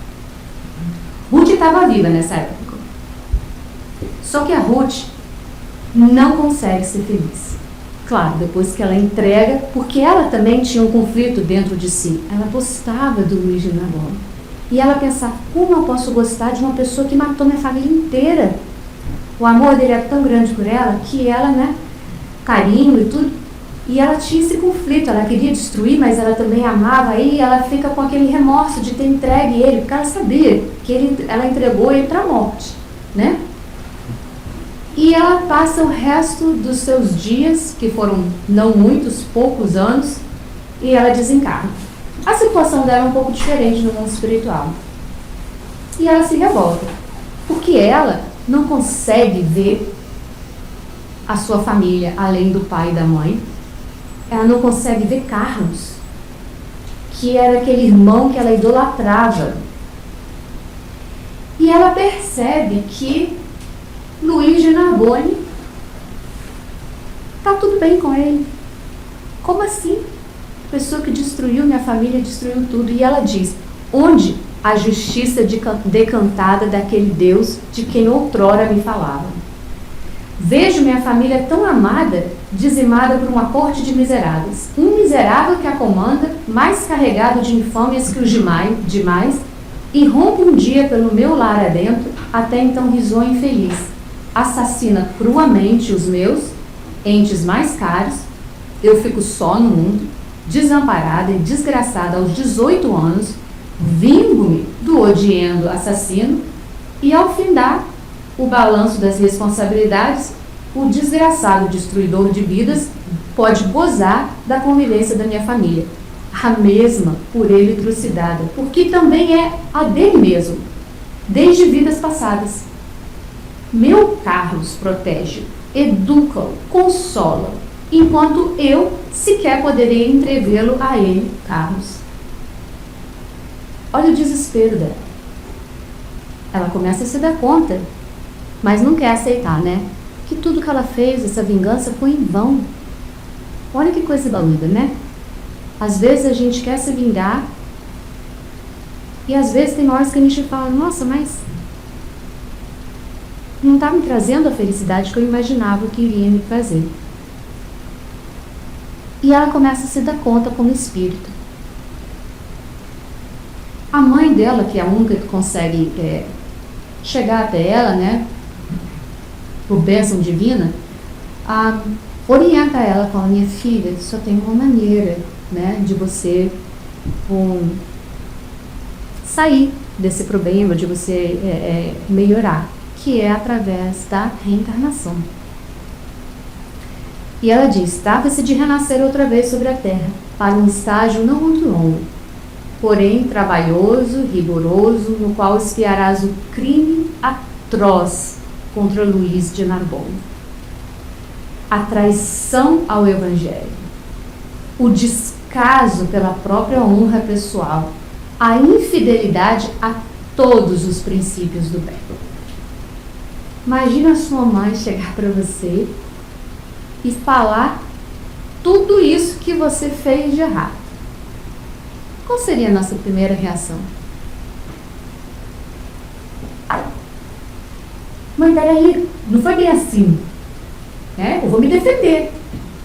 Ruth estava viva nessa época. Só que a Ruth não consegue ser feliz. Claro, depois que ela entrega, porque ela também tinha um conflito dentro de si. Ela gostava do Luiz de Narbonne. E ela pensava, como eu posso gostar de uma pessoa que matou minha família inteira? O amor dele era tão grande por ela, que ela, né, carinho e tudo, e ela tinha esse conflito, ela queria destruir, mas ela também amava, aí ela fica com aquele remorso de ter entregue ele, porque ela sabia que ela entregou ele para a morte, né? E ela passa o resto dos seus dias, que foram não muitos, poucos anos, e ela desencarna. A situação dela é um pouco diferente no mundo espiritual. E ela se revolta, porque ela não consegue ver a sua família além do pai e da mãe. Ela não consegue ver Carlos, que era aquele irmão que ela idolatrava. E ela percebe que Luiz de Narbonne está tudo bem com ele. Como assim? Pessoa que destruiu minha família, destruiu tudo. E ela diz, onde a justiça decantada daquele Deus de quem outrora me falava? Vejo minha família tão amada, dizimada por uma corte de miseráveis. Um miserável que a comanda, mais carregado de infâmias que os demais, e rompe um dia pelo meu lar adentro, até então risonho e feliz. assassina cruamente os meus entes mais caros, eu fico só no mundo, desamparada e desgraçada aos 18 anos, vingo-me do odiento assassino, e ao findar o balanço das responsabilidades, o desgraçado destruidor de vidas pode gozar da convivência da minha família, a mesma por ele trucidada, porque também é a dele mesmo, desde vidas passadas. Meu Carlos protege, educa-o, consola, enquanto eu sequer poderei entrevê-lo a ele, Carlos. Olha o desespero dela. Ela começa a se dar conta, mas não quer aceitar, né? Que tudo que ela fez, essa vingança, foi em vão. Olha que coisa doida, né? Às vezes a gente quer se vingar e às vezes tem horas que a gente fala, nossa, mas não está me trazendo a felicidade que eu imaginava que iria me fazer. E ela começa a se dar conta como espírito. A mãe dela, que é a única que consegue chegar até ela, né, por bênção divina, orienta ela, fala, minha filha, só tem uma maneira, né, de você sair desse problema, de você melhorar, que é através da reencarnação. E ela diz, trata-se de renascer outra vez sobre a Terra, para um estágio não muito longo, porém trabalhoso, rigoroso, no qual expiarás o crime atroz contra Luís de Narbonne. A traição ao Evangelho, o descaso pela própria honra pessoal, a infidelidade a todos os princípios do bem. Imagina a sua mãe chegar para você e falar tudo isso que você fez de errado. Qual seria a nossa primeira reação? Mãe, peraí, não foi bem assim. Eu vou me defender.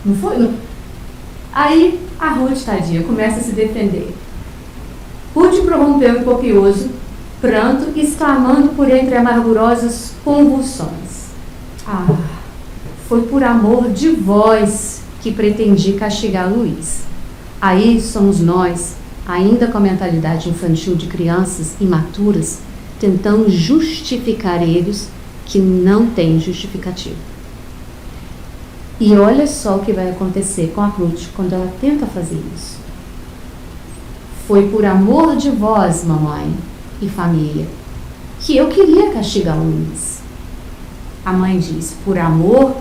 Não foi? Não. Aí a Ruth, tadinha, começa a se defender. Ruth prorrompeu em copioso pranto, exclamando por entre amargurosas convulsões. Foi por amor de vós que pretendi castigar Luís. Aí somos nós, ainda com a mentalidade infantil de crianças imaturas, tentando justificar eles que não têm justificativo. E olha só o que vai acontecer com a Ruth quando ela tenta fazer isso. Foi por amor de vós, mamãe e família, que eu queria castigar Luís. A mãe diz, por amor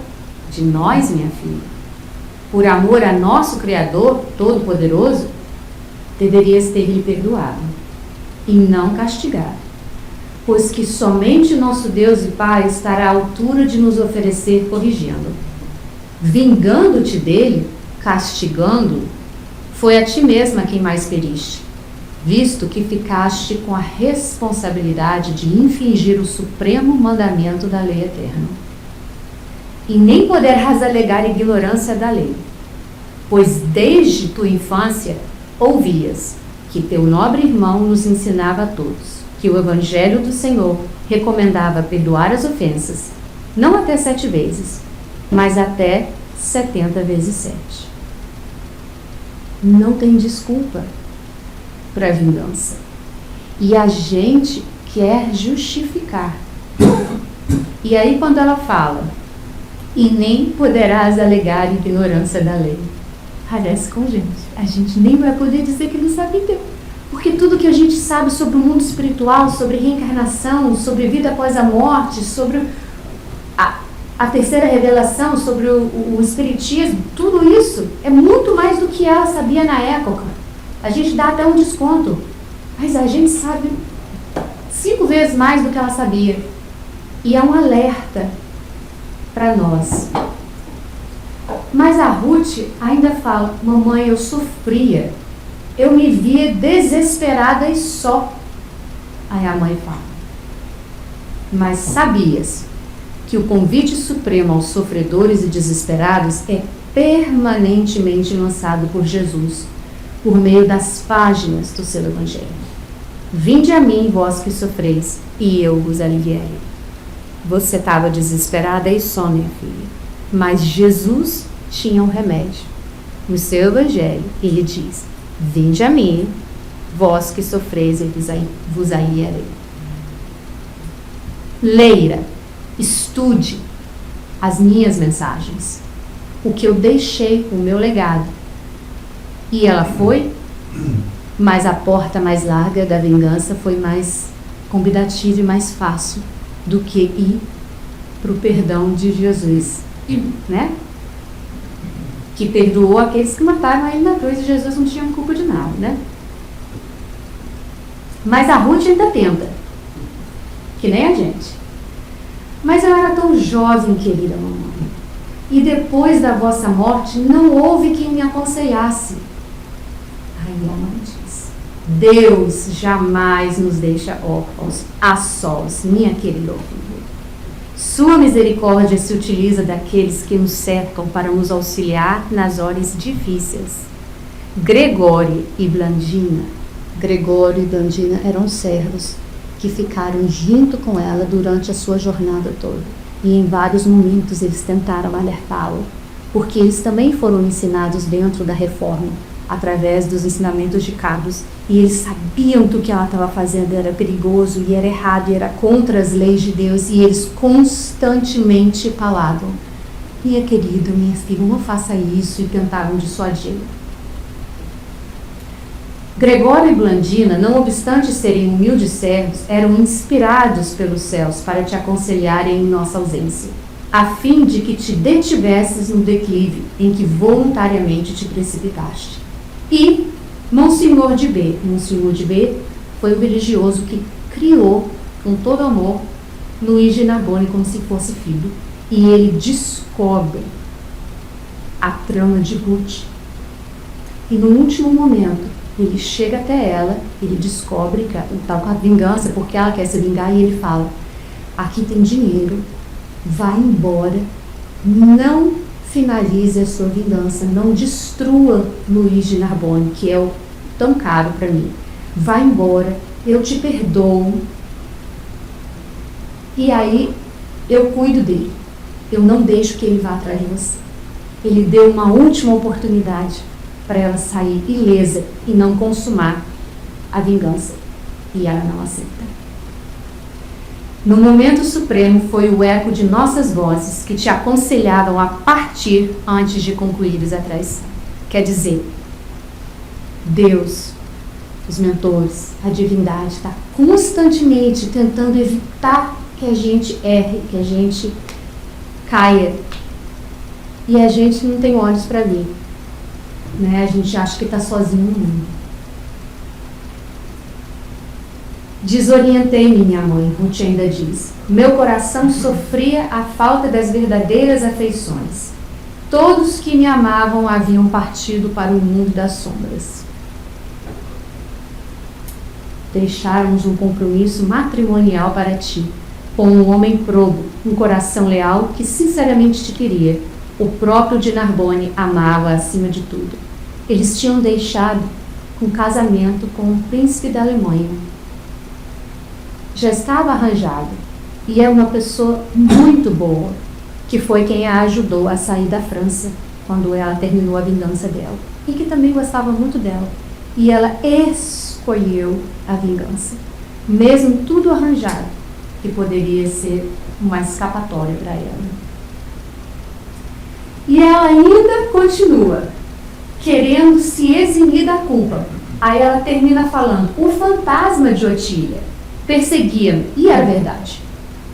de nós, minha filha, por amor a nosso Criador Todo-Poderoso, deverias ter-lhe perdoado e não castigado, pois que somente nosso Deus e Pai estará à altura de nos oferecer corrigindo. Vingando-te dele, castigando-o, foi a ti mesma quem mais feriste, visto que ficaste com a responsabilidade de infringir o supremo mandamento da lei eterna. E nem poderás alegar ignorância da lei, pois desde tua infância ouvias que teu nobre irmão nos ensinava a todos que o Evangelho do Senhor recomendava perdoar as ofensas, não até 7 vezes, mas até 70 vezes 7. Não tem desculpa para a vingança. E a gente quer justificar. E aí quando ela fala, e nem poderás alegar ignorância da lei, parece com a gente nem vai poder dizer que não sabe Deus. Porque tudo que a gente sabe sobre o mundo espiritual, sobre reencarnação, sobre vida após a morte, sobre a terceira revelação, sobre o espiritismo, tudo isso é muito mais do que ela sabia na época. A gente dá até um desconto, mas a gente sabe 5 vezes mais do que ela sabia. E é um alerta para nós. Mas a Ruth ainda fala, mamãe, eu sofria, eu me via desesperada e só. Aí a mãe fala, mas sabias que o convite supremo aos sofredores e desesperados é permanentemente lançado por Jesus, por meio das páginas do seu Evangelho. Vinde a mim, vós que sofreis, e eu vos aliviarei. Você estava desesperada e só, minha filha. Mas Jesus tinha um remédio. No seu evangelho, ele diz: vinde a mim, vós que sofreis, e vos aliviarei. Leia, estude as minhas mensagens, o que eu deixei, o meu legado. E ela foi, mas a porta mais larga da vingança foi mais convidativa e mais fácil do que ir para o perdão de Jesus, né? Que perdoou aqueles que mataram ele na cruz, e Jesus não tinha culpa de nada, né? Mas a Ruth ainda tenta, que nem a gente. Mas eu era tão jovem, querida mamãe, e depois da vossa morte não houve quem me aconselhasse. Aí a mãe diz: Deus jamais nos deixa órfãos, a sós, minha querida filha. Sua misericórdia se utiliza daqueles que nos cercam para nos auxiliar nas horas difíceis. Gregório e Blandina eram servos que ficaram junto com ela durante a sua jornada toda. E em vários momentos eles tentaram alertá-lo, porque eles também foram ensinados dentro da reforma, através dos ensinamentos de Carlos, e eles sabiam que o que ela estava fazendo era perigoso e era errado e era contra as leis de Deus, e eles constantemente falavam: minha querida, minha filha, não faça isso, e tentaram dissuadi-la. Gregório e Blandina, não obstante serem humildes servos, eram inspirados pelos céus para te aconselharem em nossa ausência, a fim de que te detivesses no declive em que voluntariamente te precipitaste. E Monsenhor de B foi o religioso que criou, com todo amor, Luís de Narbonne como se fosse filho, e ele descobre a trama de Ruth. E no último momento, ele chega até ela, ele descobre que está com a vingança, porque ela quer se vingar, e ele fala: aqui tem dinheiro, vai embora, não finalize a sua vingança, não destrua Luís de Narbonne, que é tão caro para mim. Vai embora, eu te perdoo, e aí eu cuido dele, eu não deixo que ele vá atrás de você. Ele deu uma última oportunidade para ela sair ilesa e não consumar a vingança, e ela não aceita. No momento supremo foi o eco de nossas vozes que te aconselhavam a partir antes de concluíres a traição. Quer dizer, Deus, os mentores, a divindade está constantemente tentando evitar que a gente erre, que a gente caia, e a gente não tem olhos para ver, né? A gente acha que está sozinho no mundo. Desorientei-me, minha mãe, Ruth ainda diz. Meu coração sofria a falta das verdadeiras afeições. Todos que me amavam haviam partido para o mundo das sombras. Deixáramos um compromisso matrimonial para ti, com um homem probo, um coração leal que sinceramente te queria. O próprio de Narbonne amava acima de tudo. Eles tinham deixado um casamento com um príncipe da Alemanha. Já estava arranjado, e é uma pessoa muito boa, que foi quem a ajudou a sair da França quando ela terminou a vingança dela, e que também gostava muito dela, e ela escolheu a vingança, mesmo tudo arranjado, que poderia ser uma escapatória para ela. E ela ainda continua querendo se eximir da culpa. Aí ela termina falando: o fantasma de Otília perseguia-me, e era verdade.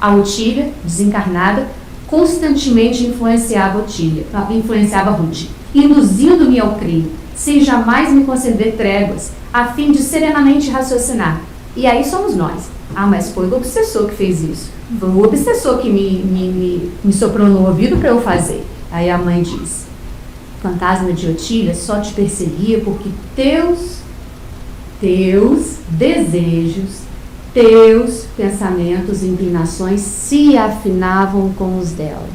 A Otília, desencarnada, constantemente influenciava Ruth, induzindo-me ao crime, sem jamais me conceder tréguas, a fim de serenamente raciocinar. E aí somos nós. Ah, mas foi o obsessor que fez isso. Foi o obsessor que me soprou no ouvido para eu fazer. Aí a mãe diz: fantasma de Otília só te perseguia porque teus desejos, teus pensamentos e inclinações se afinavam com os dela.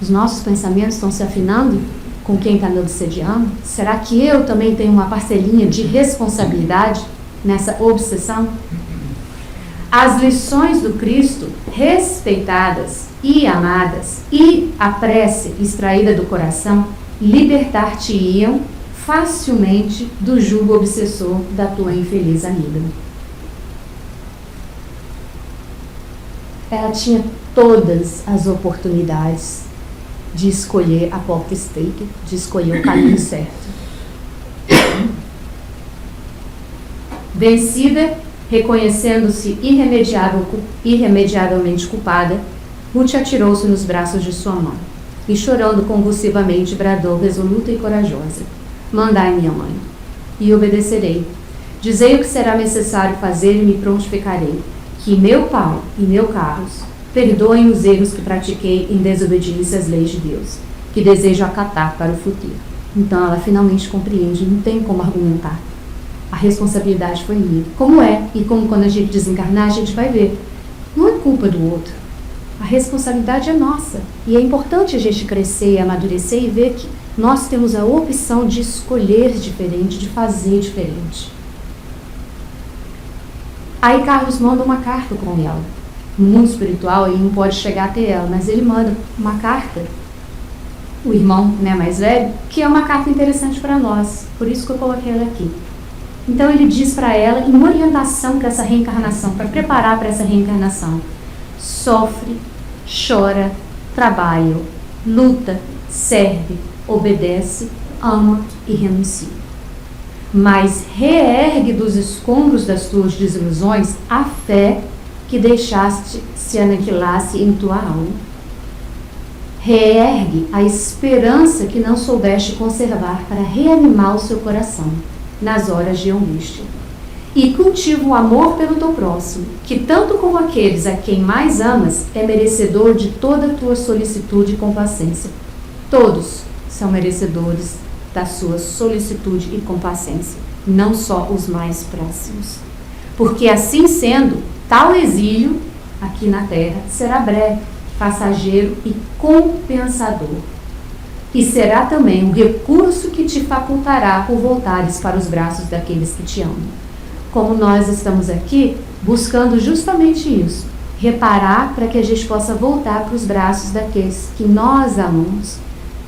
Os nossos pensamentos estão se afinando com quem está me obsediando? Será que eu também tenho uma parcelinha de responsabilidade nessa obsessão? as lições do Cristo, respeitadas e amadas, e a prece extraída do coração, libertar-te-iam facilmente do jugo obsessor da tua infeliz amiga. Ela tinha todas as oportunidades de escolher a porta estreita, de escolher o caminho certo. Vencida, reconhecendo-se irremediavelmente culpada, Ruth atirou-se nos braços de sua mãe e, chorando convulsivamente, bradou resoluta e corajosa: mandai, minha mãe, e obedecerei. Dizei o que será necessário fazer e me prontificarei. Que meu pai e meu Carlos perdoem os erros que pratiquei em desobediência às leis de Deus, que desejo acatar para o futuro. Então ela finalmente compreende, não tem como argumentar. A responsabilidade foi minha. Como é, e como quando a gente desencarnar, a gente vai ver. Não é culpa do outro. A responsabilidade é nossa. E é importante a gente crescer e amadurecer e ver que nós temos a opção de escolher diferente, de fazer diferente. Aí Carlos manda uma carta com ela. No mundo espiritual ele não pode chegar até ela, mas ele manda uma carta, o irmão, né, mais velho, que é uma carta interessante para nós. Por isso que eu coloquei ela aqui. Então ele diz para ela, em uma orientação para essa reencarnação, para preparar para essa reencarnação: sofre, chora, trabalha, luta, serve, obedece, ama e renuncia. Mas reergue dos escombros das tuas desilusões a fé que deixaste se aniquilasse em tua alma. Reergue a esperança que não soubeste conservar para reanimar o seu coração nas horas de angústia. E cultiva o amor pelo teu próximo, que tanto como aqueles a quem mais amas, é merecedor de toda a tua solicitude e complacência. Todos são merecedores da sua solicitude e complacência, não só os mais próximos. Porque assim sendo, tal exílio aqui na terra será breve, passageiro e compensador. E será também um recurso que te facultará por voltares para os braços daqueles que te amam. Como nós estamos aqui buscando justamente isso, reparar para que a gente possa voltar para os braços daqueles que nós amamos,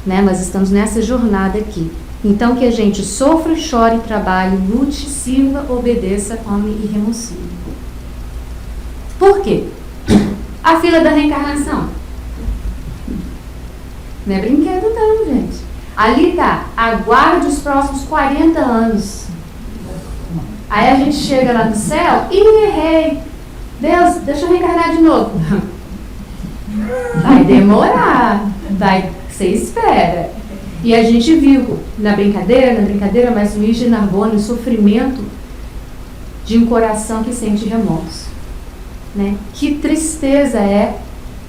né? Nós estamos nessa jornada aqui. Então que a gente sofra, chore, trabalhe, lute, sirva, obedeça, ame e renuncie. Por quê? A fila da reencarnação. Não é brinquedo não, gente. Ali tá, aguarde os próximos 40 anos. Aí a gente chega lá no céu e errei. Deus, deixa eu reencarnar de novo. Vai demorar. Você espera. E a gente viu na brincadeira, mas Luigi Narbonne, o sofrimento de um coração que sente remorso. Né? Que tristeza é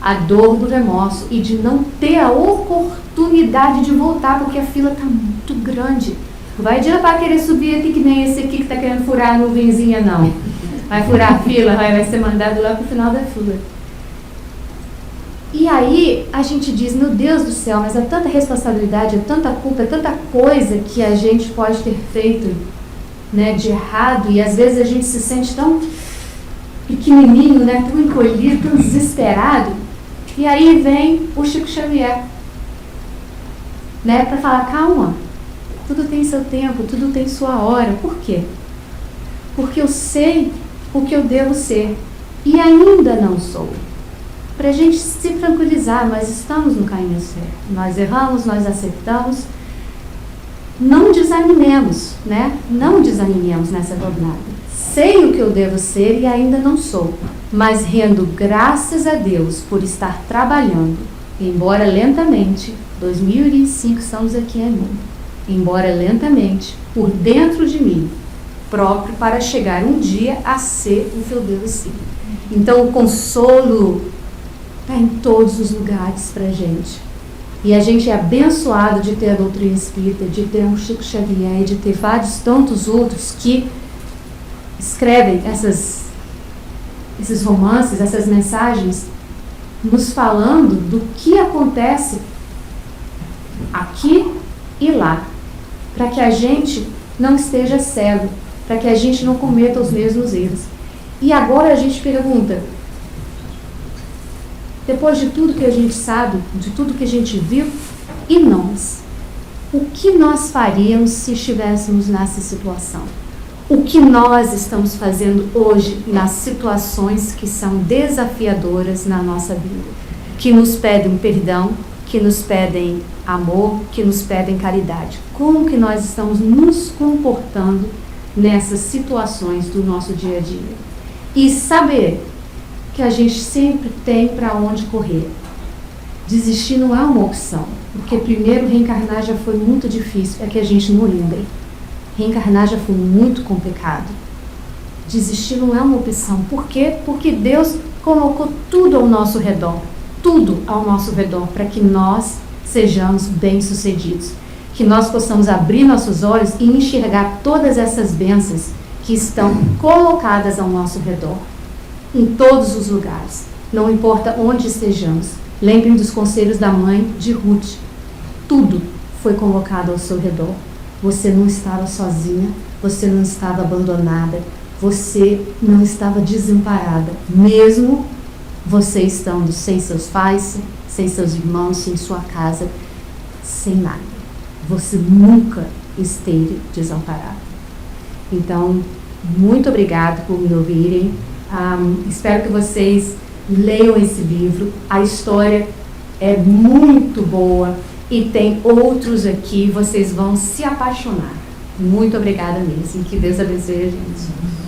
a dor do remorso e de não ter a oportunidade de voltar, porque a fila está muito grande. Não vai adiantar querer subir aqui que nem esse aqui que está querendo furar a nuvenzinha, não. Vai furar a fila, vai ser mandado lá para o final da fila. E aí a gente diz, meu Deus do céu, mas é tanta responsabilidade, é tanta culpa, é tanta coisa que a gente pode ter feito, né, de errado, e às vezes a gente se sente tão pequenininho, né, tão encolhido, tão desesperado. E aí vem o Chico Xavier, né, para falar, calma, tudo tem seu tempo, tudo tem sua hora. Por quê? Porque eu sei o que eu devo ser e ainda não sou. Para a gente se tranquilizar, nós estamos no caminho certo. Nós erramos, nós acertamos. Não desanimemos, né? Não desanimemos nessa jornada. Sei o que eu devo ser e ainda não sou, mas rendo graças a Deus por estar trabalhando, embora lentamente, 2025 estamos aqui ainda, embora lentamente, por dentro de mim, próprio para chegar um dia a ser o que eu devo ser. Então o consolo está em todos os lugares para a gente. E a gente é abençoado de ter a doutrina espírita, de ter um Chico Xavier, de ter vários tantos outros que escrevem esses romances, essas mensagens, nos falando do que acontece aqui e lá, para que a gente não esteja cego, para que a gente não cometa os mesmos erros. E agora a gente pergunta, depois de tudo que a gente sabe, de tudo que a gente viu, e nós? O que nós faríamos se estivéssemos nessa situação? O que nós estamos fazendo hoje nas situações que são desafiadoras na nossa vida? Que nos pedem perdão, que nos pedem amor, que nos pedem caridade. Como que nós estamos nos comportando nessas situações do nosso dia a dia? E saber que a gente sempre tem para onde correr. Desistir não é uma opção, porque primeiro reencarnar já foi muito difícil, é que a gente não lembra. Reencarnar já foi muito complicado. Desistir não é uma opção. Por quê? Porque Deus colocou tudo ao nosso redor, para que nós sejamos bem-sucedidos. Que nós possamos abrir nossos olhos e enxergar todas essas bênçãos que estão colocadas ao nosso redor, em todos os lugares, não importa onde estejamos. Lembrem dos conselhos da mãe de Ruth. Tudo foi colocado ao seu redor. Você não estava sozinha, você não estava abandonada, você não estava desamparada, mesmo você estando sem seus pais, sem seus irmãos, sem sua casa, sem nada. Você nunca esteve desamparado. Então, muito obrigada por me ouvirem. Espero que vocês leiam esse livro. A história é muito boa e tem outros aqui. Vocês vão se apaixonar. Muito obrigada mesmo. Que Deus abençoe a gente.